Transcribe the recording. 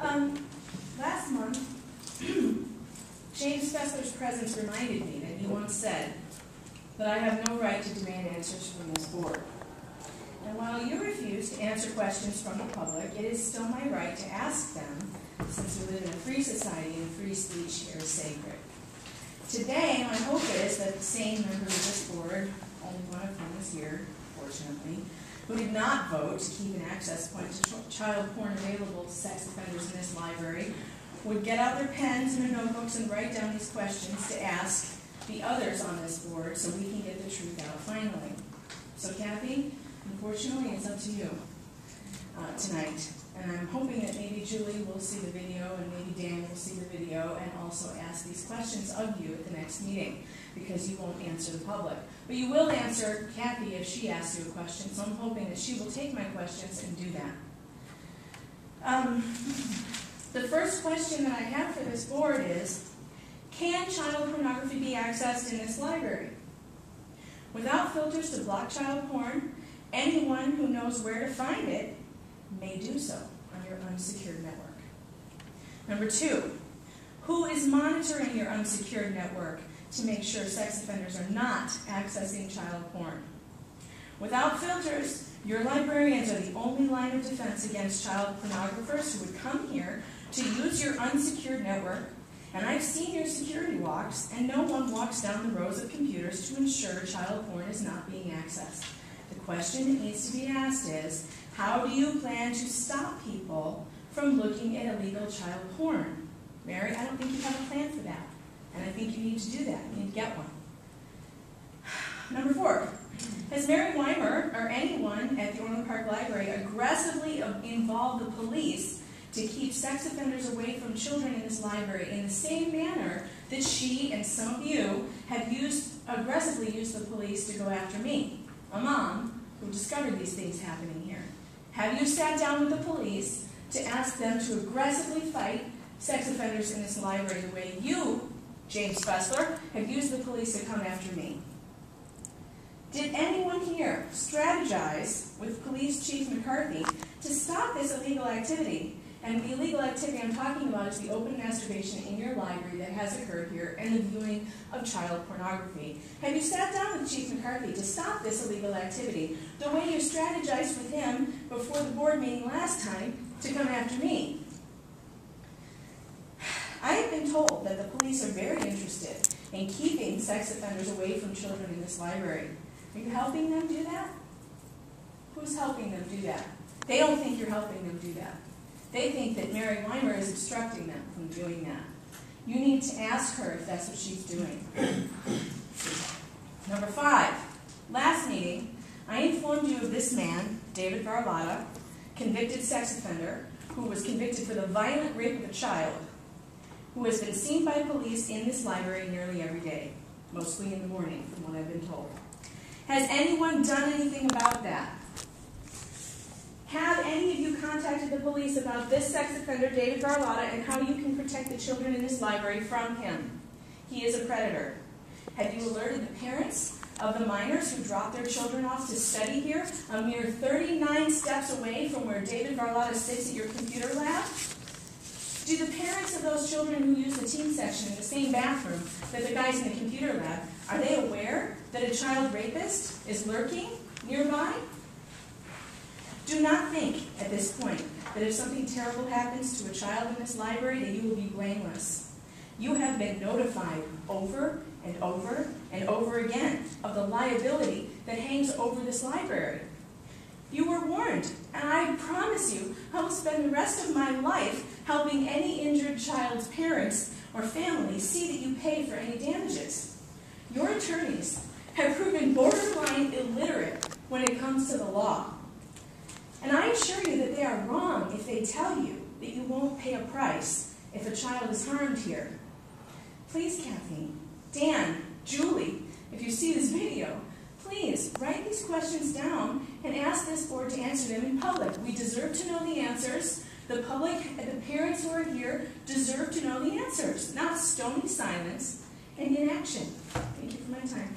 Last month, James Fessler's presence reminded me that he once said that I have no right to demand answers from this board. And while you refuse to answer questions from the public, it is still my right to ask them, since we live in a free society and free speech here is sacred. Today, my hope is that the same members of this board, only one of whom is here, fortunately, who did not vote to keep an access point to child porn available to sex offenders in this library, would get out their pens and their notebooks and write down these questions to ask the others on this board so we can get the truth out finally. So Kathy, unfortunately, it's up to you tonight. And I'm hoping that maybe Julie will see the video and maybe Dan will see the video and also ask these questions of you at the next meeting, because you won't answer the public. But you will answer Kathy if she asks you a question, so I'm hoping that she will take my questions and do that. The first question that I have for this board is, can child pornography be accessed in this library? Without filters to block child porn, anyone who knows where to find it may do so on your unsecured network. Number 2, who is monitoring your unsecured network to make sure sex offenders are not accessing child porn? Without filters, your librarians are the only line of defense against child pornographers who would come here to use your unsecured network. And I've seen your security walks, and no one walks down the rows of computers to ensure child porn is not being accessed. The question that needs to be asked is, how do you plan to stop people from looking at illegal child porn? Mary, I don't think you have a plan for that. And I think you need to do that. You need to get one. Number 4, has Mary Weimer or anyone at the Orland Park Library aggressively involved the police to keep sex offenders away from children in this library in the same manner that she and some of you have aggressively used the police to go after me, a mom who discovered these things happening here? Have you sat down with the police to ask them to aggressively fight sex offenders in this library the way you, James Fessler, have used the police to come after me? Did anyone here strategize with Police Chief McCarthy to stop this illegal activity? And the illegal activity I'm talking about is the open masturbation in your library that has occurred here and the viewing of child pornography. Have you sat down with Chief McCarthy to stop this illegal activity the way you strategized with him before the board meeting last time to come after me? I have been told that the police are very interested in keeping sex offenders away from children in this library. Are you helping them do that? Who's helping them do that? They don't think you're helping them do that. They think that Mary Weimer is obstructing them from doing that. You need to ask her if that's what she's doing. Number 5, last meeting, I informed you of this man, David Garlotta, convicted sex offender, who was convicted for the violent rape of a child, who has been seen by police in this library nearly every day, mostly in the morning, from what I've been told. Has anyone done anything about that? Have any of you contacted the police about this sex offender, David Garlotta, and how you can protect the children in this library from him? He is a predator. Have you alerted the parents of the minors who dropped their children off to study here, a mere 39 steps away from where David Garlotta sits at your computer lab? Do the parents of those children who use the teen section in the same bathroom that the guys in the computer lab, are they aware that a child rapist is lurking nearby? Do not think at this point that if something terrible happens to a child in this library that you will be blameless. You have been notified over and over and over again of the liability that hangs over this library. You were warned, and I promise you I will spend the rest of my life helping any injured child's parents or family see that you pay for any damages. Your attorneys have proven borderline illiterate when it comes to the law. And I assure you that they are wrong if they tell you that you won't pay a price if a child is harmed here. Please, Kathy, Dan, Julie, if you see this video, please write these questions down and ask this board to answer them in public. We deserve to know the answers. The public and the parents who are here deserve to know the answers, not stony silence and inaction. Thank you for my time.